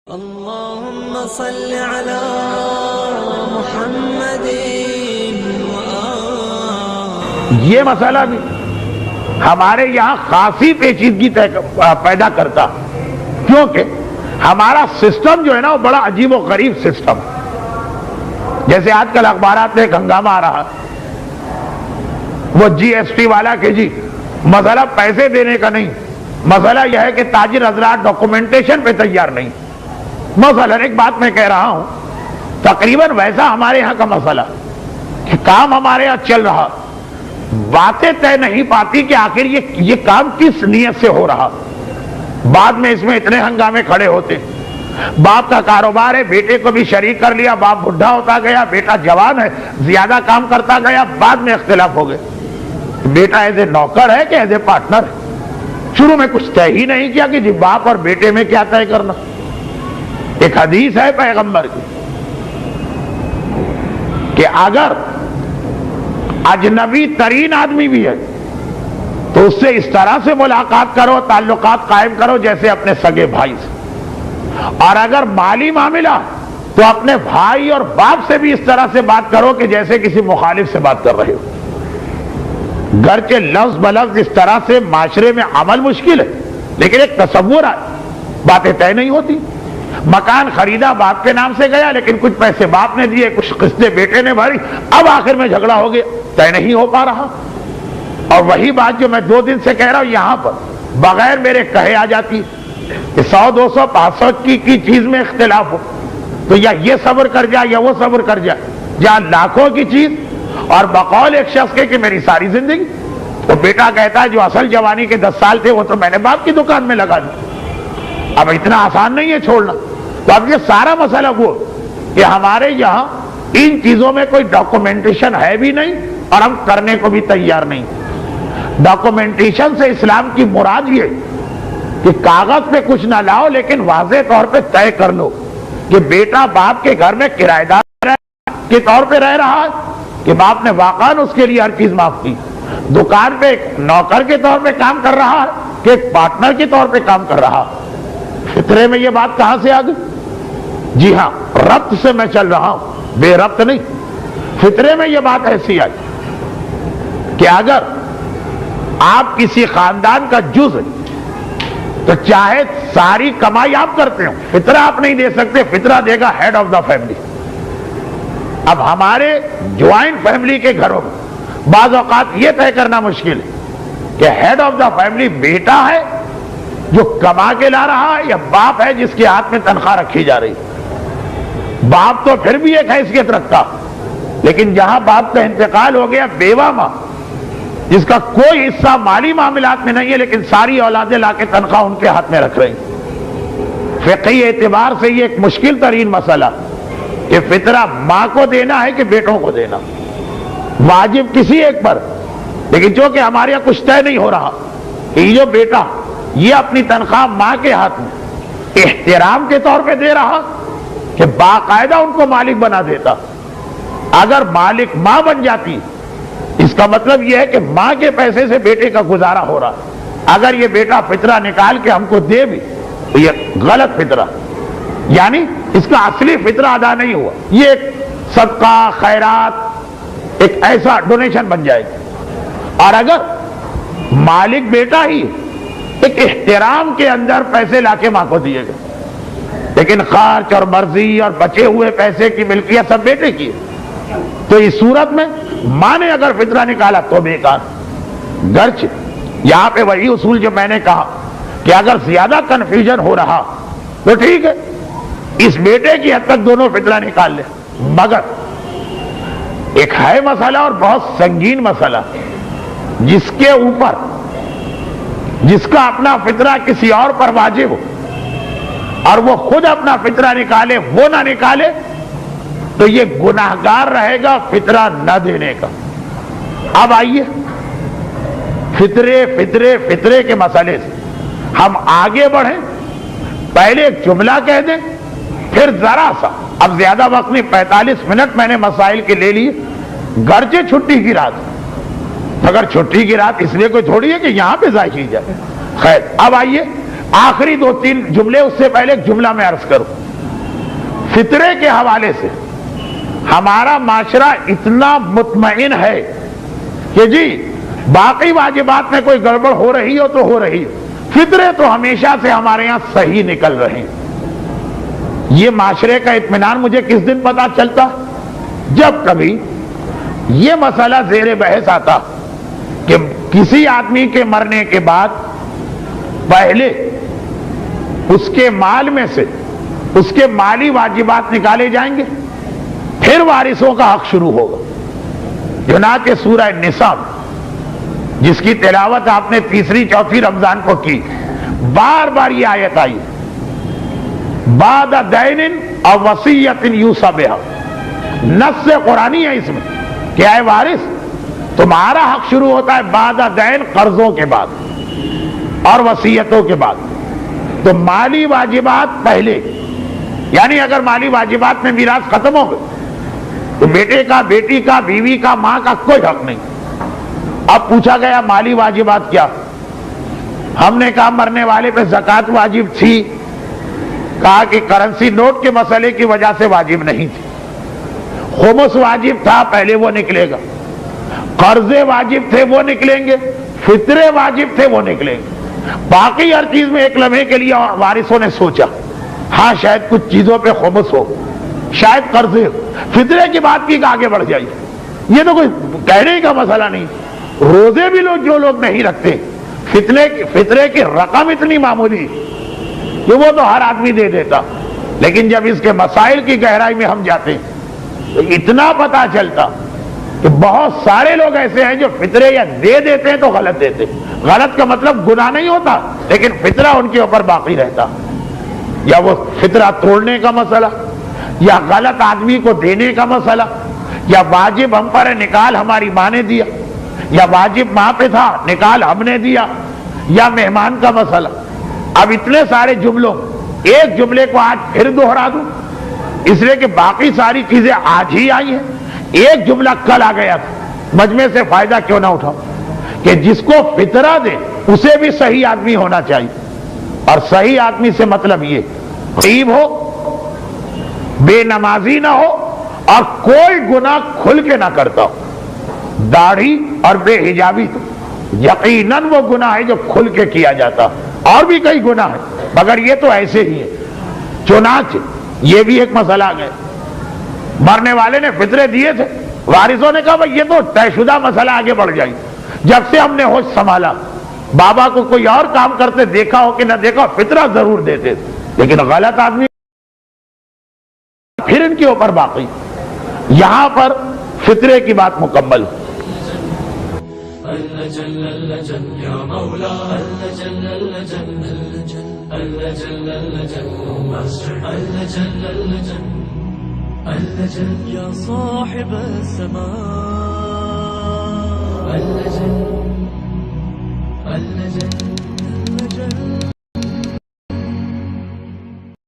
اللهم صل على محمد یہ مسئلہ بھی ہمارے یہاں خاصی پیچیدگی پیدا کرتا، کیونکہ ہمارا سسٹم جو ہے نا وہ بڑا عجیب و غریب سسٹم. جیسے آج کل اخبارات میں ایک ہنگامہ آ رہا، وہ جی ایس ٹی والا کہ جی مسئلہ پیسے دینے کا نہیں، مسئلہ یہ ہے کہ تاجر حضرات ڈاکومنٹیشن پہ تیار نہیں. مثلا ایک بات میں کہہ رہا ہوں، تقریباً ویسا ہمارے یہاں کا مسئلہ کہ کام ہمارے یہاں چل رہا، باتیں طے نہیں پاتی کہ آخر یہ کام کس نیت سے ہو رہا. بعد میں اس میں اتنے ہنگامے کھڑے ہوتے. باپ کا کاروبار ہے، بیٹے کو بھی شریک کر لیا، باپ بڈھا ہوتا گیا، بیٹا جوان ہے، زیادہ کام کرتا گیا، بعد میں اختلاف ہو گئے. بیٹا ایز اے نوکر ہے کہ ایز اے پارٹنر ہے؟ شروع میں کچھ طے ہی نہیں کیا کہ جی باپ اور بیٹے میں کیا طے کرنا. ایک حدیث ہے پیغمبر کی کہ اگر اجنبی ترین آدمی بھی ہے تو اس سے اس طرح سے ملاقات کرو، تعلقات قائم کرو جیسے اپنے سگے بھائی سے. اور اگر مالی معاملہ تو اپنے بھائی اور باپ سے بھی اس طرح سے بات کرو کہ جیسے کسی مخالف سے بات کر رہے ہو. گرچہ لفظ بلفظ اس طرح سے معاشرے میں عمل مشکل ہے، لیکن ایک تصور ہے، باتیں طے نہیں ہوتی. مکان خریدا باپ کے نام سے گیا، لیکن کچھ پیسے باپ نے دیے، کچھ قسطیں بیٹے نے بھری، اب آخر میں جھگڑا ہو گیا، طے نہیں ہو پا رہا. اور وہی بات جو میں 2 دن سے کہہ رہا ہوں یہاں پر بغیر میرے کہے آ جاتی کہ 100 200 500 کی چیز میں اختلاف ہو تو یا یہ صبر کر جائے یا وہ صبر کر جائے. جہاں لاکھوں کی چیز اور بقول ایک شخص کے کہ میری ساری زندگی، تو بیٹا کہتا ہے جو اصل جوانی کے 10 سال تھے وہ تو میں نے باپ کی دکان میں لگا دی. اب اتنا آسان نہیں ہے چھوڑنا. تو اب یہ سارا مسئلہ وہ کہ ہمارے یہاں ان چیزوں میں کوئی ڈاکومنٹیشن ہے بھی نہیں اور ہم کرنے کو بھی تیار نہیں. ڈاکومنٹیشن سے اسلام کی مراد یہ کہ کاغذ پہ کچھ نہ لاؤ لیکن واضح طور پہ طے کر لو کہ بیٹا باپ کے گھر میں کرایہ دار کے طور پہ رہ رہا ہے کہ باپ نے واقعاً اس کے لیے ہر چیز معاف کی. دکان پہ ایک نوکر کے طور پہ کام کر رہا ہے کہ ایک پارٹنر کے طور پہ کام کر رہا. فطرے میں یہ بات کہاں سے آ گئی؟ جی ہاں، ربط سے میں چل رہا ہوں، بے ربط نہیں. فطرے میں یہ بات ایسی آئی کہ اگر آپ کسی خاندان کا جز ہیں تو چاہے ساری کمائی آپ کرتے ہو، فطرہ آپ نہیں دے سکتے، فطرہ دے گا ہیڈ آف دا فیملی. اب ہمارے جوائنٹ فیملی کے گھروں میں بعض اوقات یہ طے کرنا مشکل ہے کہ ہیڈ آف دا فیملی بیٹا ہے جو کما کے لا رہا ہے یا باپ ہے جس کے ہاتھ میں تنخواہ رکھی جا رہی. باپ تو پھر بھی ایک حیثیت رکھتا، لیکن جہاں باپ کا انتقال ہو گیا، بیوہ ماں جس کا کوئی حصہ مالی معاملات میں نہیں ہے لیکن ساری اولادیں لا کے تنخواہ ان کے ہاتھ میں رکھ رہی. فقہی اعتبار سے یہ ایک مشکل ترین مسئلہ کہ فطرہ ماں کو دینا ہے کہ بیٹوں کو دینا، واجب کسی ایک پر. لیکن چونکہ ہمارے یہاں کچھ طے نہیں ہو رہا کہ یہ جو بیٹا یہ اپنی تنخواہ ماں کے ہاتھ میں احترام کے طور پہ دے رہا کہ باقاعدہ ان کو مالک بنا دیتا. اگر مالک ماں بن جاتی اس کا مطلب یہ ہے کہ ماں کے پیسے سے بیٹے کا گزارا ہو رہا. اگر یہ بیٹا فطرہ نکال کے ہم کو دے بھی تو یہ غلط فطرہ، یعنی اس کا اصلی فطرہ ادا نہیں ہوا، یہ ایک صدقہ خیرات ایک ایسا ڈونیشن بن جائے گی. اور اگر مالک بیٹا ہی ایک احترام کے اندر پیسے لا کے ماں کو دیے گئے، لیکن خرچ اور مرضی اور بچے ہوئے پیسے کی ملکیت سب بیٹے کی ہے، تو اس صورت میں ماں نے اگر فطرہ نکالا تو بیکار. گرچہ یہاں پہ وہی اصول جو میں نے کہا کہ اگر زیادہ کنفیوژن ہو رہا تو ٹھیک ہے، اس بیٹے کی حد تک دونوں فطرہ نکال لیں. مگر ایک ہے مسئلہ اور بہت سنگین مسئلہ جس کے اوپر جس کا اپنا فطرہ کسی اور پر واجب ہو اور وہ خود اپنا فطرہ نکالے، وہ نہ نکالے تو یہ گناہگار رہے گا فطرہ نہ دینے کا. اب آئیے فطرے کے مسئلے سے ہم آگے بڑھیں. پہلے ایک جملہ کہہ دیں پھر ذرا سا، اب زیادہ وقت نہیں، 45 منٹ میں نے مسائل کے لے لیے. گرچہ چھٹی کی رات، اگر چھٹی کی رات اس لیے کوئی تھوڑی ہے کہ یہاں پہ ضائع کی جائے. خیر اب آئیے آخری 2-3 جملے، اس سے پہلے ایک جملہ میں عرض کروں. فطرے کے حوالے سے ہمارا معاشرہ اتنا مطمئن ہے کہ جی باقی واجبات میں کوئی گڑبڑ ہو رہی ہو تو ہو رہی ہو، فطرے تو ہمیشہ سے ہمارے یہاں صحیح نکل رہے ہیں. یہ معاشرے کا اطمینان مجھے کس دن پتا چلتا؟ جب کبھی یہ مسئلہ زیر بحث آتا کہ کسی آدمی کے مرنے کے بعد پہلے اس کے مال میں سے اس کے مالی واجبات نکالے جائیں گے، پھر وارثوں کا حق شروع ہوگا. چنانچہ سورہ نساء جس کی تلاوت آپ نے 3-4 رمضان کو کی، بار بار یہ آیت آئی، بعد دین اور وصیت یوصی بہا. نص قرآنی ہے اس میں کہ اے وارث تمہارا حق شروع ہوتا ہے بعد دین، قرضوں کے بعد اور وصیتوں کے بعد. تو مالی واجبات پہلے، یعنی اگر مالی واجبات میں میراث ختم ہو گئے تو بیٹے کا، بیٹی کا، بیوی کا، ماں کا کوئی حق نہیں. اب پوچھا گیا مالی واجبات کیا؟ ہم نے کہا مرنے والے پہ زکوٰۃ واجب تھی، کہا کہ کرنسی نوٹ کے مسئلے کی وجہ سے واجب نہیں تھی. خمس واجب تھا، پہلے وہ نکلے گا. قرضے واجب تھے، وہ نکلیں گے. فطرے واجب تھے، وہ نکلیں گے. باقی ہر چیز میں ایک لمحے کے لیے وارثوں نے سوچا ہاں شاید کچھ چیزوں پہ خمس ہو، شاید قرضے ہو. فطرے کی بات کی کہ آگے بڑھ جائیے. یہ تو کوئی کہنے کا مسئلہ نہیں. روزے بھی جو لوگ نہیں رکھتے، فطرے کی رقم اتنی معمولی کہ وہ تو ہر آدمی دے دیتا، لیکن جب اس کے مسائل کی گہرائی میں ہم جاتے ہیں تو اتنا پتا چلتا کہ بہت سارے لوگ ایسے ہیں جو فطرے یا دے دیتے ہیں تو غلط دیتے. غلط کا مطلب گناہ نہیں ہوتا، لیکن فطرہ ان کے اوپر باقی رہتا. یا وہ فطرہ توڑنے کا مسئلہ، یا غلط آدمی کو دینے کا مسئلہ، یا واجب ہم پر ہے نکال ہماری ماں نے دیا، یا واجب ماں پہ تھا نکال ہم نے دیا، یا مہمان کا مسئلہ. اب اتنے سارے جملوں، ایک جملے کو آج پھر دوہرا دوں اس لیے کہ باقی ساری چیزیں آج ہی آئی ہیں. ایک جملہ کل آ گیا تھا، مجمع سے فائدہ کیوں نہ اٹھاؤ کہ جس کو فطرہ دے اسے بھی صحیح آدمی ہونا چاہیے. اور صحیح آدمی سے مطلب یہ غریب ہو، بے نمازی نہ ہو، اور کوئی گناہ کھل کے نہ کرتا ہو. داڑھی اور بے حجابی تو یقیناً وہ گناہ ہے جو کھل کے کیا جاتا، اور بھی کئی گناہ ہیں مگر یہ تو ایسے ہی ہے. چنانچہ یہ بھی ایک مسئلہ آ گیا. مرنے والے نے فطرے دیے تھے، وارثوں نے کہا بھائی یہ تو طے شدہ مسئلہ، آگے بڑھ جائے. جب سے ہم نے ہوش سنبھالا، بابا کو کوئی اور کام کرتے دیکھا ہو کہ نہ دیکھا ہو، فطرہ ضرور دیتے تھے، لیکن غلط آدمی پھر ان کے اوپر باقی. یہاں پر فطرے کی بات مکمل ہو. اللہ جل اللہ جل یا مولا، اللہ جل اللہ جل اللہ جل اللہ جل ماسٹر، اللہ جل اللہ جل اللہ جل یا صاحب السماء، اللہ جل اللہ جل